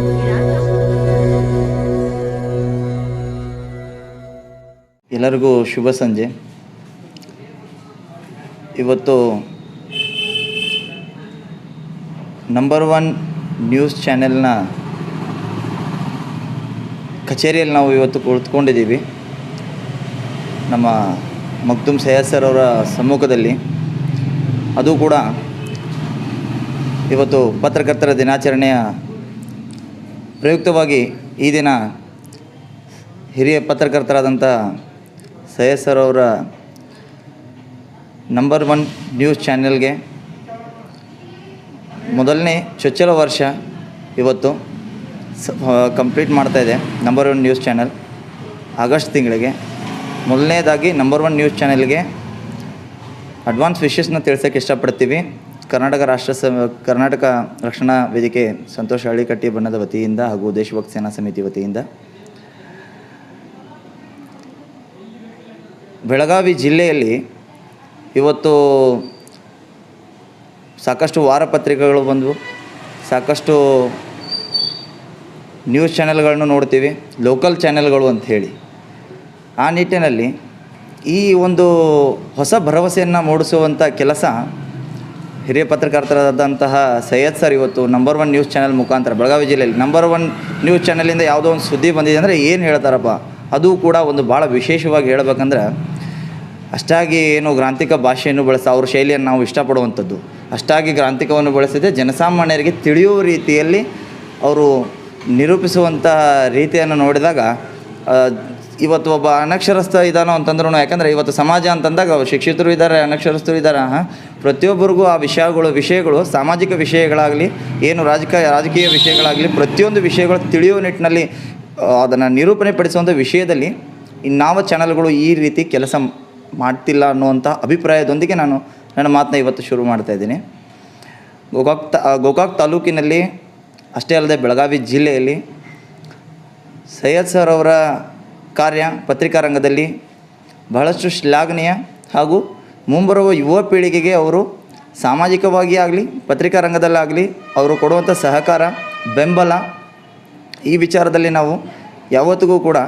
ಎಲ್ಲರಿಗೂ ಶುಭ ಸಂಜೆ. ಇವತ್ತು ನಂಬರ್ 1 ನ್ಯೂಸ್ ಚಾನೆಲ್ನ ಕಚೇರಿಯಲ್ಲಿ ನಾವು ಇವತ್ತು ಕುಳಿತುಕೊಂಡಿದ್ದೀವಿ. ನಮ್ಮ ಮಗ್ದುಮ್ ಸೈಯದ್ ಸರ್ ಅವರ ಸಮ್ಮುಖದಲ್ಲಿ. ಅದು ಕೂಡ ಇವತ್ತು ಪತ್ರಕರ್ತರ ದಿನಾಚರಣೆಯ ಪ್ರಯುಕ್ತವಾಗಿ ಈ ದಿನ ಹಿರಿಯ ಪತ್ರಕರ್ತರಾದಂಥ ಸೈಯದ್ ಸರ್ ಅವರ ನಂಬರ್ 1 ನ್ಯೂಸ್ ಚಾನೆಲ್ಗೆ ಮೊದಲನೇ ಚೊಚ್ಚಲ ವರ್ಷ ಇವತ್ತು ಕಂಪ್ಲೀಟ್ ಮಾಡ್ತಾಯಿದೆ. ನಂಬರ್ 1 ನ್ಯೂಸ್ ಚಾನೆಲ್ ಆಗಸ್ಟ್ ತಿಂಗಳಿಗೆ ಮೊದಲನೇದಾಗಿ ನಂಬರ್ 1 ನ್ಯೂಸ್ ಚಾನೆಲ್ಗೆ ಅಡ್ವಾನ್ಸ್ ವಿಶಸ್ನ ತಿಳಿಸೋಕ್ಕೆ ಇಷ್ಟಪಡ್ತೀವಿ. ಕರ್ನಾಟಕ ರಕ್ಷಣಾ ವೇದಿಕೆ ಸಂತೋಷ್ ಹಳ್ಳಿಕಟ್ಟಿ ಬಣ್ಣದ ವತಿಯಿಂದ ಹಾಗೂ ದೇಶಭಕ್ತಿ ಸೇನಾ ಸಮಿತಿ ವತಿಯಿಂದ ಬೆಳಗಾವಿ ಜಿಲ್ಲೆಯಲ್ಲಿ ಇವತ್ತು ಸಾಕಷ್ಟು ವಾರಪತ್ರಿಕೆಗಳು ಬಂದವು, ಸಾಕಷ್ಟು ನ್ಯೂಸ್ ಚಾನೆಲ್ಗಳನ್ನು ನೋಡ್ತೀವಿ, ಲೋಕಲ್ ಚಾನೆಲ್ಗಳು ಅಂಥೇಳಿ. ಆ ನಿಟ್ಟಿನಲ್ಲಿ ಈ ಒಂದು ಹೊಸ ಭರವಸೆಯನ್ನು ಮೂಡಿಸುವಂಥ ಕೆಲಸ ಹಿರಿಯ ಪತ್ರಕರ್ತರಾದಂತಹ ಸೈಯದ್ ಸರ್ ಇವತ್ತು ನಂಬರ್ 1 ನ್ಯೂಸ್ ಚಾನೆಲ್ ಮುಖಾಂತರ ಬೆಳಗಾವಿ ಜಿಲ್ಲೆಯಲ್ಲಿ ನಂಬರ್ 1 ನ್ಯೂಸ್ ಚಾನೆಲಿಂದ ಯಾವುದೋ ಒಂದು ಸುದ್ದಿ ಬಂದಿದೆ ಅಂದರೆ ಏನು ಹೇಳ್ತಾರಪ್ಪ, ಅದು ಕೂಡ ಒಂದು ಭಾಳ ವಿಶೇಷವಾಗಿ ಹೇಳಬೇಕಂದ್ರೆ ಅಷ್ಟಾಗಿ ಏನು ಗ್ರಾಂಥಿಕ ಭಾಷೆಯನ್ನು ಬಳಸ ಅವ್ರ ಶೈಲಿಯನ್ನು ನಾವು ಇಷ್ಟಪಡುವಂಥದ್ದು, ಅಷ್ಟಾಗಿ ಗ್ರಾಂಥಿಕವನ್ನು ಬಳಸದೆ ಜನಸಾಮಾನ್ಯರಿಗೆ ತಿಳಿಯುವ ರೀತಿಯಲ್ಲಿ ಅವರು ನಿರೂಪಿಸುವಂಥ ರೀತಿಯನ್ನು ನೋಡಿದಾಗ ಇವತ್ತು ಒಬ್ಬ ಅನಕ್ಷರಸ್ಥ ಇದ್ದಾನೋ ಅಂತಂದ್ರೂ, ಯಾಕಂದರೆ ಇವತ್ತು ಸಮಾಜ ಅಂತಂದಾಗ ಶಿಕ್ಷಿತರು ಇದ್ದಾರೆ, ಅನಕ್ಷರಸ್ಥರು ಇದ್ದಾರೆ. ಪ್ರತಿಯೊಬ್ಬರಿಗೂ ಆ ವಿಷಯಗಳು ಸಾಮಾಜಿಕ ವಿಷಯಗಳಾಗಲಿ, ಏನು ರಾಜಕೀಯ ವಿಷಯಗಳಾಗಲಿ, ಪ್ರತಿಯೊಂದು ವಿಷಯಗಳು ತಿಳಿಯುವ ನಿಟ್ಟಿನಲ್ಲಿ ಅದನ್ನು ನಿರೂಪಣೆ ಪಡಿಸುವಂಥ ವಿಷಯದಲ್ಲಿ ಇನ್ನಾವ ಚಾನಲ್ಗಳು ಈ ರೀತಿ ಕೆಲಸ ಮಾಡ್ತಿಲ್ಲ ಅನ್ನುವಂಥ ಅಭಿಪ್ರಾಯದೊಂದಿಗೆ ನಾನು ನನ್ನ ಮಾತನ್ನ ಇವತ್ತು ಶುರು ಮಾಡ್ತಾಯಿದ್ದೀನಿ. ಗೋಕಾಕ್ ತಾಲೂಕಿನಲ್ಲಿ ಅಷ್ಟೇ ಅಲ್ಲದೆ ಬೆಳಗಾವಿ ಜಿಲ್ಲೆಯಲ್ಲಿ ಸೈಯದ್ ಸರ್ ಅವರ ಕಾರ್ಯ ಪತ್ರಿಕಾ ರಂಗದಲ್ಲಿ ಬಹಳಷ್ಟು ಶ್ಲಾಘನೀಯ ಹಾಗೂ ಮುಂಬರುವ ಯುವ ಪೀಳಿಗೆಗೆ ಅವರು ಸಾಮಾಜಿಕವಾಗಿ ಆಗಲಿ ಪತ್ರಿಕಾ ರಂಗದಲ್ಲಾಗಲಿ ಅವರು ಕೊಡುವಂಥ ಸಹಕಾರ, ಬೆಂಬಲ, ಈ ವಿಚಾರದಲ್ಲಿ ನಾವು ಯಾವತ್ತಿಗೂ ಕೂಡ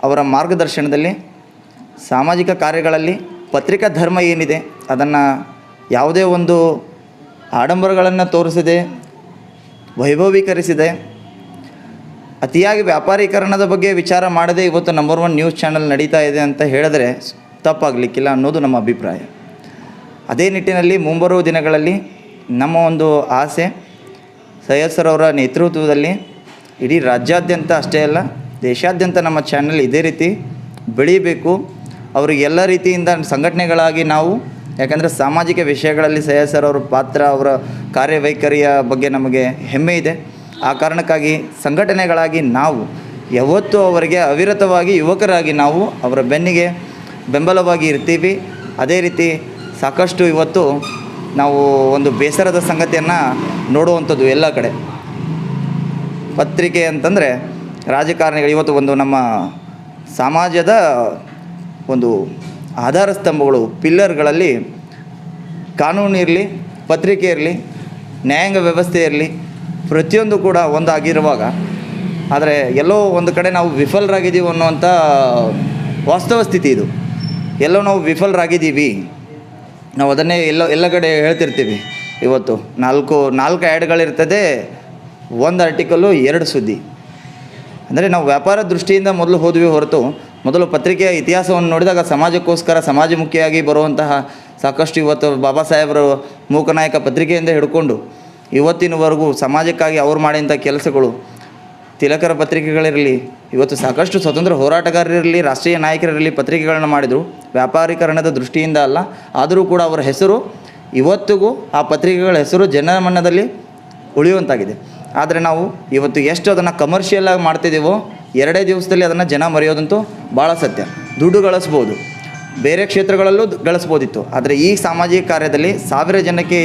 ಅವರ ಮಾರ್ಗದರ್ಶನದಲ್ಲಿ ಸಾಮಾಜಿಕ ಕಾರ್ಯಗಳಲ್ಲಿ ಪತ್ರಿಕಾ ಧರ್ಮ ಏನಿದೆ ಅದನ್ನು ಯಾವುದೇ ಒಂದು ಆಡಂಬರಗಳನ್ನು ತೋರಿಸದೆ, ವೈಭವೀಕರಿಸಿದೆ, ಅತಿಯಾಗಿ ವ್ಯಾಪಾರೀಕರಣದ ಬಗ್ಗೆ ವಿಚಾರ ಮಾಡದೆ ಇವತ್ತು ನಂಬರ್ 1 ನ್ಯೂಸ್ ಚಾನೆಲ್ ನಡೀತಾ ಇದೆ ಅಂತ ಹೇಳಿದ್ರೆ ತಪ್ಪಾಗಲಿಕ್ಕಿಲ್ಲ ಅನ್ನೋದು ನಮ್ಮ ಅಭಿಪ್ರಾಯ. ಅದೇ ನಿಟ್ಟಿನಲ್ಲಿ ಮುಂಬರುವ ದಿನಗಳಲ್ಲಿ ನಮ್ಮ ಒಂದು ಆಸೆ ಸೈಯದ್ ಸರ್ ಅವರ ನೇತೃತ್ವದಲ್ಲಿ ಇಡೀ ರಾಜ್ಯಾದ್ಯಂತ ಅಷ್ಟೇ ಅಲ್ಲ ದೇಶಾದ್ಯಂತ ನಮ್ಮ ಚಾನೆಲ್ ಇದೇ ರೀತಿ ಬೆಳೀಬೇಕು. ಅವರಿಗೆ ಎಲ್ಲ ರೀತಿಯಿಂದ ಸಂಘಟನೆಗಳಾಗಿ ನಾವು ಯಾಕಂದರೆ ಸಾಮಾಜಿಕ ವಿಷಯಗಳಲ್ಲಿ ಸೈಯದ್ ಸರ್ ಅವರ ಪಾತ್ರ, ಅವರ ಕಾರ್ಯವೈಖರಿಯ ಬಗ್ಗೆ ನಮಗೆ ಹೆಮ್ಮೆ ಇದೆ. ಆ ಕಾರಣಕ್ಕಾಗಿ ಸಂಘಟನೆಗಳಾಗಿ ನಾವು ಯಾವತ್ತೂ ಅವರಿಗೆ ಅವಿರತವಾಗಿ ಯುವಕರಾಗಿ ನಾವು ಅವರ ಬೆನ್ನಿಗೆ ಬೆಂಬಲವಾಗಿ ಇರ್ತೀವಿ. ಅದೇ ರೀತಿ ಸಾಕಷ್ಟು ಇವತ್ತು ನಾವು ಒಂದು ಬೇಸರದ ಸಂಗತಿಯನ್ನು ನೋಡುವಂಥದ್ದು ಎಲ್ಲ ಕಡೆ. ಪತ್ರಿಕೆ ಅಂತಂದರೆ ರಾಜಕಾರಣಿಗಳು ಇವತ್ತು ಒಂದು ನಮ್ಮ ಸಮಾಜದ ಒಂದು ಆಧಾರ ಸ್ತಂಭಗಳು, ಪಿಲ್ಲರ್ಗಳಲ್ಲಿ ಕಾನೂನು ಇರಲಿ, ಪತ್ರಿಕೆ ಇರಲಿ, ನ್ಯಾಯಾಂಗ ವ್ಯವಸ್ಥೆ ಇರಲಿ, ಪ್ರತಿಯೊಂದು ಕೂಡ ಒಂದಾಗಿರುವಾಗ ಆದರೆ ಎಲ್ಲೋ ಒಂದು ಕಡೆ ನಾವು ವಿಫಲರಾಗಿದ್ದೀವಿ ಅನ್ನುವಂಥ ವಾಸ್ತವ ಸ್ಥಿತಿ ಇದು. ಎಲ್ಲೋ ನಾವು ವಿಫಲರಾಗಿದ್ದೀವಿ, ನಾವು ಅದನ್ನೇ ಎಲ್ಲ ಕಡೆ ಹೇಳ್ತಿರ್ತೀವಿ. ಇವತ್ತು ನಾಲ್ಕು ಆ್ಯಡ್ಗಳಿರ್ತದೆ, ಒಂದು ಆರ್ಟಿಕಲ್ಲು 2 ಸುದ್ದಿ. ಅಂದರೆ ನಾವು ವ್ಯಾಪಾರ ದೃಷ್ಟಿಯಿಂದ ಮೊದಲು ಹೋದ್ವಿ ಹೊರತು ಮೊದಲು ಪತ್ರಿಕೆಯ ಇತಿಹಾಸವನ್ನು ನೋಡಿದಾಗ ಸಮಾಜಕ್ಕೋಸ್ಕರ ಸಮಾಜಮುಖಿಯಾಗಿ ಬರುವಂತಹ ಸಾಕಷ್ಟು ಇವತ್ತು ಬಾಬಾ ಸಾಹೇಬರು ಮೂಕನಾಯಕ ಪತ್ರಿಕೆಯಿಂದ ಹಿಡ್ಕೊಂಡು ಇವತ್ತಿನವರೆಗೂ ಸಮಾಜಕ್ಕಾಗಿ ಅವ್ರು ಮಾಡಿದಂಥ ಕೆಲಸಗಳು, ತಿಲಕರ ಪತ್ರಿಕೆಗಳಿರಲಿ, ಇವತ್ತು ಸಾಕಷ್ಟು ಸ್ವತಂತ್ರ ಹೋರಾಟಗಾರರಿರಲಿ, ರಾಷ್ಟ್ರೀಯ ನಾಯಕರಿರಲಿ ಪತ್ರಿಕೆಗಳನ್ನು ಮಾಡಿದರು. ವ್ಯಾಪಾರೀಕರಣದ ದೃಷ್ಟಿಯಿಂದ ಅಲ್ಲ, ಆದರೂ ಕೂಡ ಅವರ ಹೆಸರು ಇವತ್ತಿಗೂ, ಆ ಪತ್ರಿಕೆಗಳ ಹೆಸರು ಜನಮನದಲ್ಲಿ ಉಳಿಯುವಂತಾಗಿದೆ. ಆದರೆ ನಾವು ಇವತ್ತು ಎಷ್ಟು ಅದನ್ನು ಕಮರ್ಷಿಯಲಾಗಿ ಮಾಡ್ತಿದ್ದೀವೋ 2 ದಿವಸದಲ್ಲಿ ಅದನ್ನು ಜನ ಮರೆಯೋದಂತೂ ಭಾಳ ಸತ್ಯ. ದುಡ್ಡು ಗಳಿಸ್ಬೋದು, ಬೇರೆ ಕ್ಷೇತ್ರಗಳಲ್ಲೂ ಗಳಿಸ್ಬೋದಿತ್ತು. ಆದರೆ ಈ ಸಾಮಾಜಿಕ ಕಾರ್ಯದಲ್ಲಿ 1000 ಜನಕ್ಕೆ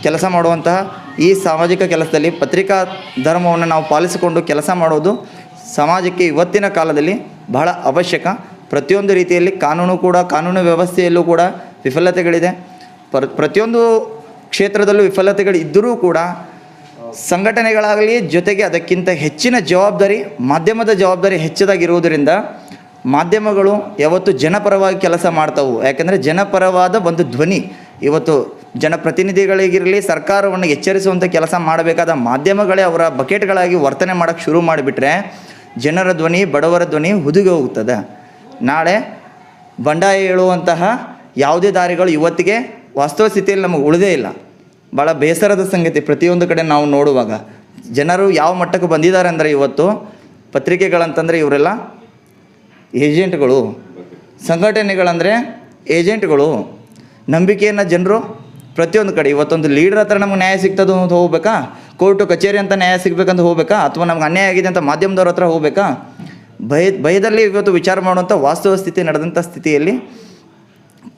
ಕೆಲಸ ಮಾಡುವಂತಹ ಈ ಸಾಮಾಜಿಕ ಕೆಲಸದಲ್ಲಿ ಪತ್ರಿಕಾ ಧರ್ಮವನ್ನು ನಾವು ಪಾಲಿಸಿಕೊಂಡು ಕೆಲಸ ಮಾಡೋದು ಸಮಾಜಕ್ಕೆ ಇವತ್ತಿನ ಕಾಲದಲ್ಲಿ ಬಹಳ ಅವಶ್ಯಕ. ಪ್ರತಿಯೊಂದು ರೀತಿಯಲ್ಲಿ ಕಾನೂನು ವ್ಯವಸ್ಥೆಯಲ್ಲೂ ಕೂಡ ವಿಫಲತೆಗಳಿದೆ. ಪ್ರತಿಯೊಂದು ಕ್ಷೇತ್ರದಲ್ಲೂ ವಿಫಲತೆಗಳು ಇದ್ದರೂ ಕೂಡ ಸಂಘಟನೆಗಳಾಗಲಿ, ಜೊತೆಗೆ ಅದಕ್ಕಿಂತ ಹೆಚ್ಚಿನ ಜವಾಬ್ದಾರಿ ಮಾಧ್ಯಮದ ಜವಾಬ್ದಾರಿ ಹೆಚ್ಚದಾಗಿರುವುದರಿಂದ ಮಾಧ್ಯಮಗಳು ಯಾವತ್ತು ಜನಪರವಾಗಿ ಕೆಲಸ ಮಾಡ್ತಾವೆ. ಯಾಕೆಂದರೆ ಜನಪರವಾದ ಒಂದು ಧ್ವನಿ ಇವತ್ತು ಜನಪ್ರತಿನಿಧಿಗಳಿಗಿರಲಿ, ಸರ್ಕಾರವನ್ನು ಎಚ್ಚರಿಸುವಂಥ ಕೆಲಸ ಮಾಡಬೇಕಾದ ಮಾಧ್ಯಮಗಳೇ ಅವರ ಬಕೆಟ್ಗಳಾಗಿ ವರ್ತನೆ ಮಾಡೋಕ್ಕೆ ಶುರು ಮಾಡಿಬಿಟ್ರೆ ಜನರ ಧ್ವನಿ, ಬಡವರ ಧ್ವನಿ ಹುದುಗಿ ಹೋಗುತ್ತದೆ. ನಾಳೆ ಬಂಡಾಯ ಹೇಳುವಂತಹ ಯಾವುದೇ ದಾರಿಗಳು ಇವತ್ತಿಗೆ ವಾಸ್ತವ ಸ್ಥಿತಿಯಲ್ಲಿ ನಮಗೆ ಉಳಿದೇ ಇಲ್ಲ. ಭಾಳ ಬೇಸರದ ಸಂಗತಿ. ಪ್ರತಿಯೊಂದು ಕಡೆ ನಾವು ನೋಡುವಾಗ ಜನರು ಯಾವ ಮಟ್ಟಕ್ಕೆ ಬಂದಿದ್ದಾರೆ ಅಂದರೆ ಇವತ್ತು ಪತ್ರಿಕೆಗಳಂತಂದರೆ ಇವರೆಲ್ಲ ಏಜೆಂಟ್ಗಳು, ಸಂಘಟನೆಗಳಂದರೆ ಏಜೆಂಟ್ಗಳು. ನಂಬಿಕೆಯನ್ನು ಜನರು ಪ್ರತಿಯೊಂದು ಕಡೆ ಇವತ್ತೊಂದು ಲೀಡರ್ ಹತ್ರ ನಮ್ಗೆ ನ್ಯಾಯ ಸಿಗ್ತದೆ ಅಂತ ಹೋಗ್ಬೇಕಾ, ಕೋರ್ಟು ಕಚೇರಿ ಅಂತ ನ್ಯಾಯ ಸಿಗಬೇಕಂತ ಹೋಗ್ಬೇಕಾ, ಅಥವಾ ನಮ್ಗೆ ಅನ್ಯಾಯ ಆಗಿದೆ ಅಂತ ಮಾಧ್ಯಮದವ್ರ ಹತ್ರ ಹೋಗ್ಬೇಕಾ? ಭಯದಲ್ಲಿ ಇವತ್ತು ವಿಚಾರ ಮಾಡುವಂಥ ವಾಸ್ತವ ಸ್ಥಿತಿ ನಡೆದಂಥ ಸ್ಥಿತಿಯಲ್ಲಿ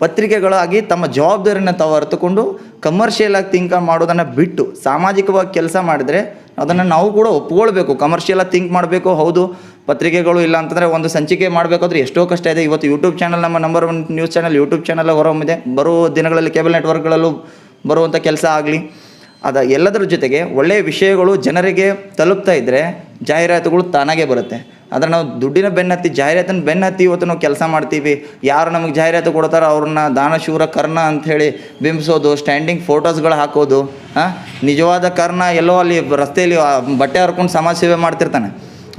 ಪತ್ರಿಕೆಗಳಾಗಿ ತಮ್ಮ ಜವಾಬ್ದಾರಿಯನ್ನು ತಾವು ಅರಿತುಕೊಂಡು ಕಮರ್ಷಿಯಲಾಗಿ ಥಿಂಕ್ ಮಾಡೋದನ್ನು ಬಿಟ್ಟು ಸಾಮಾಜಿಕವಾಗಿ ಕೆಲಸ ಮಾಡಿದರೆ ಅದನ್ನು ನಾವು ಕೂಡ ಒಪ್ಕೊಳ್ಬೇಕು. ಕಮರ್ಷಿಯಲಾಗಿ ಥಿಂಕ್ ಮಾಡಬೇಕು. ಹೌದು, ಪತ್ರಿಕೆಗಳು ಇಲ್ಲ ಅಂತಂದರೆ ಒಂದು ಸಂಚಿಕೆ ಮಾಡಬೇಕಾದ್ರೆ ಎಷ್ಟೋ ಕಷ್ಟ ಇದೆ. ಇವತ್ತು ಯೂಟ್ಯೂಬ್ ಚಾನಲ್, ನಮ್ಮ number 1 news channel YouTube channel ಹೊರಹೊಮ್ಮಿದೆ. ಬರೋ ದಿನಗಳಲ್ಲಿ ಕೇಬಲ್ ನೆಟ್ವರ್ಕ್ಗಳಲ್ಲೂ ಬರುವಂಥ ಕೆಲಸ ಆಗಲಿ. ಎಲ್ಲದರ ಜೊತೆಗೆ ಒಳ್ಳೆಯ ವಿಷಯಗಳು ಜನರಿಗೆ ತಲುಪ್ತಾ ಇದ್ದರೆ ಜಾಹೀರಾತುಗಳು ತಾನಾಗೇ ಬರುತ್ತೆ. ಆದರೆ ನಾವು ದುಡ್ಡಿನ ಬೆನ್ನತ್ತಿ, ಜಾಹೀರಾತನ್ನು ಬೆನ್ನತ್ತಿ ಇವತ್ತು ನಾವು ಕೆಲಸ ಮಾಡ್ತೀವಿ. ಯಾರು ನಮಗೆ ಜಾಹೀರಾತು ಕೊಡ್ತಾರೋ ಅವ್ರನ್ನ ದಾನಶೂರ ಕರ್ಣ ಅಂಥೇಳಿ ಬಿಂಬಿಸೋದು, ಸ್ಟ್ಯಾಂಡಿಂಗ್ ಫೋಟೋಸ್ಗಳು ಹಾಕೋದು. ನಿಜವಾದ ಕರ್ಣ ಎಲ್ಲೋ ಅಲ್ಲಿ ರಸ್ತೆಯಲ್ಲಿ ಬಟ್ಟೆ ಹರ್ಕೊಂಡು ಸಮಾಜ ಸೇವೆ ಮಾಡ್ತಿರ್ತಾನೆ,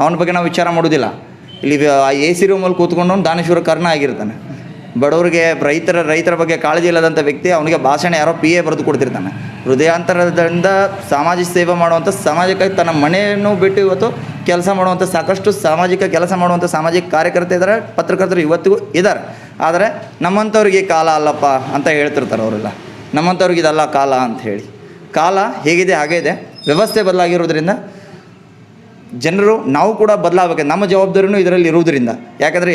ಅವನ ಬಗ್ಗೆ ನಾವು ವಿಚಾರ ಮಾಡೋದಿಲ್ಲ. ಇಲ್ಲಿ AC ರೂಮಲ್ಲಿ ಕೂತ್ಕೊಂಡು ದಾನಶೂರ ಕರ್ಣ ಆಗಿರ್ತಾನೆ. ಬಡವರಿಗೆ, ರೈತರ ಬಗ್ಗೆ ಕಾಳಜಿ ಇಲ್ಲದಂಥ ವ್ಯಕ್ತಿ, ಅವನಿಗೆ ಭಾಷಣ ಯಾರೋ PA ಬರೆದು ಕೊಡ್ತಿರ್ತಾನೆ. ಹೃದಯಾಂತರದಿಂದ ಸಮಾಜ ಸೇವೆ ಮಾಡುವಂಥ, ಸಮಾಜಕ್ಕಾಗಿ ತನ್ನ ಮನೆಯನ್ನು ಬಿಟ್ಟು ಇವತ್ತು ಕೆಲಸ ಮಾಡುವಂಥ ಸಾಕಷ್ಟು ಸಾಮಾಜಿಕ ಕೆಲಸ ಮಾಡುವಂಥ ಸಾಮಾಜಿಕ ಕಾರ್ಯಕರ್ತ ಇದ್ದಾರೆ, ಪತ್ರಕರ್ತರು ಇವತ್ತಿಗೂ ಇದ್ದಾರೆ. ಆದರೆ ನಮ್ಮಂಥವ್ರಿಗೆ ಕಾಲ ಅಲ್ಲಪ್ಪ ಅಂತ ಹೇಳ್ತಿರ್ತಾರೆ ಅವರೆಲ್ಲ. ನಮ್ಮಂಥವ್ರಿಗೆ ಇದಲ್ಲ ಕಾಲ ಅಂತ ಹೇಳಿ. ಕಾಲ ಹೇಗಿದೆ ಹಾಗೇ ಇದೆ. ವ್ಯವಸ್ಥೆ ಬದಲಾಗಿರೋದ್ರಿಂದ ಜನರು, ನಾವು ಕೂಡ ಬದಲಾಗಬೇಕು. ನಮ್ಮ ಜವಾಬ್ದಾರಿನೂ ಇದರಲ್ಲಿ ಇರುವುದರಿಂದ. ಯಾಕಂದರೆ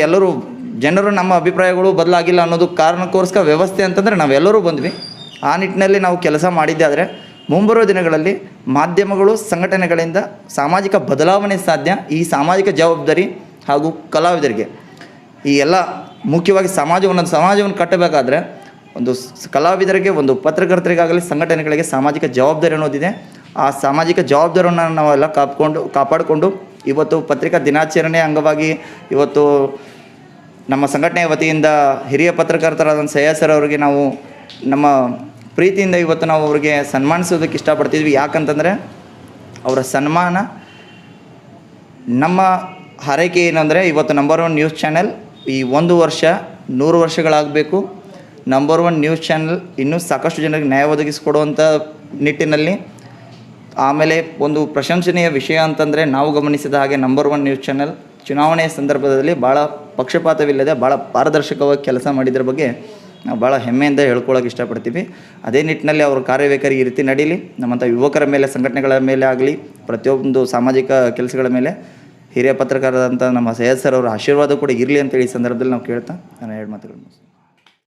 ಜನರು ನಮ್ಮ ಅಭಿಪ್ರಾಯಗಳು ಬದಲಾಗಿಲ್ಲ ಅನ್ನೋದು ಕಾರಣಕ್ಕೋಸ್ಕರ ವ್ಯವಸ್ಥೆ ಅಂತಂದರೆ ನಾವೆಲ್ಲರೂ ಬಂದ್ವಿ. ಆ ನಿಟ್ಟಿನಲ್ಲಿ ನಾವು ಕೆಲಸ ಮಾಡಿದ್ದೆ. ಆದರೆ ಮುಂಬರುವ ದಿನಗಳಲ್ಲಿ ಮಾಧ್ಯಮಗಳು, ಸಂಘಟನೆಗಳಿಂದ ಸಾಮಾಜಿಕ ಬದಲಾವಣೆ ಸಾಧ್ಯ. ಈ ಸಾಮಾಜಿಕ ಜವಾಬ್ದಾರಿ ಹಾಗೂ ಕಲಾವಿದರಿಗೆ, ಈ ಎಲ್ಲ ಮುಖ್ಯವಾಗಿ ಸಮಾಜವನ್ನು ಕಟ್ಟಬೇಕಾದ್ರೆ ಒಂದು ಕಲಾವಿದರಿಗೆ, ಒಂದು ಪತ್ರಕರ್ತರಿಗಾಗಲಿ, ಸಂಘಟನೆಗಳಿಗೆ ಸಾಮಾಜಿಕ ಜವಾಬ್ದಾರಿ ಅನ್ನೋದಿದೆ. ಆ ಸಾಮಾಜಿಕ ಜವಾಬ್ದಾರಿಯನ್ನು ನಾವೆಲ್ಲ ಕಾಪಾಡಿಕೊಂಡು ಇವತ್ತು ಪತ್ರಿಕಾ ದಿನಾಚರಣೆ ಅಂಗವಾಗಿ ಇವತ್ತು ನಮ್ಮ ಸಂಘಟನೆಯ ವತಿಯಿಂದ ಹಿರಿಯ ಪತ್ರಕರ್ತರಾದ ಸೈಯದ್ ಸರ್ ಅವರಿಗೆ ನಾವು ನಮ್ಮ ಪ್ರೀತಿಯಿಂದ ಇವತ್ತು ನಾವು ಅವರಿಗೆ ಸನ್ಮಾನಿಸೋದಕ್ಕೆ ಇಷ್ಟಪಡ್ತಿದ್ವಿ. ಯಾಕಂತಂದರೆ ಅವರ ಸನ್ಮಾನ ನಮ್ಮ ಹಾರೈಕೆ ಏನಂದರೆ ಇವತ್ತು ನಂಬರ್ 1 ನ್ಯೂಸ್ ಚಾನೆಲ್ ಈ 1 ವರ್ಷ 100 ವರ್ಷಗಳಾಗಬೇಕು. ನಂಬರ್ 1 ನ್ಯೂಸ್ ಚಾನೆಲ್ ಇನ್ನೂ ಸಾಕಷ್ಟು ಜನರಿಗೆ ನ್ಯಾಯ ಒದಗಿಸಿಕೊಡುವಂಥ ನಿಟ್ಟಿನಲ್ಲಿ. ಆಮೇಲೆ ಒಂದು ಪ್ರಶಂಸನೀಯ ವಿಷಯ ಅಂತಂದರೆ ನಾವು ಗಮನಿಸಿದ ಹಾಗೆ ನಂಬರ್ 1 ನ್ಯೂಸ್ ಚಾನೆಲ್ ಚುನಾವಣೆಯ ಸಂದರ್ಭದಲ್ಲಿ ಭಾಳ ಪಕ್ಷಪಾತವಿಲ್ಲದೆ ಭಾಳ ಪಾರದರ್ಶಕವಾಗಿ ಕೆಲಸ ಮಾಡಿದ್ರ ಬಗ್ಗೆ ನಾವು ಭಾಳ ಹೆಮ್ಮೆಯಿಂದ ಹೇಳ್ಕೊಳ್ಳೋಕೆ ಇಷ್ಟಪಡ್ತೀವಿ. ಅದೇ ನಿಟ್ಟಿನಲ್ಲಿ ಅವ್ರ ಕಾರ್ಯವೈಖರಿ ಈ ರೀತಿ ನಡೀಲಿ. ನಮ್ಮಂಥ ಯುವಕರ ಮೇಲೆ, ಸಂಘಟನೆಗಳ ಮೇಲೆ ಆಗಲಿ, ಪ್ರತಿಯೊಂದು ಸಾಮಾಜಿಕ ಕೆಲಸಗಳ ಮೇಲೆ ಹಿರಿಯ ಪತ್ರಕರ್ತರಾದಂಥ ನಮ್ಮ ಸೈಯದ್ ಸರ್ ಅವರ ಆಶೀರ್ವಾದ ಕೂಡ ಇರಲಿ ಅಂತೇಳಿ ಈ ಸಂದರ್ಭದಲ್ಲಿ ನಾವು ಕೇಳ್ತಾ ನಾನು 2 ಮಾತುಗಳನ್ನು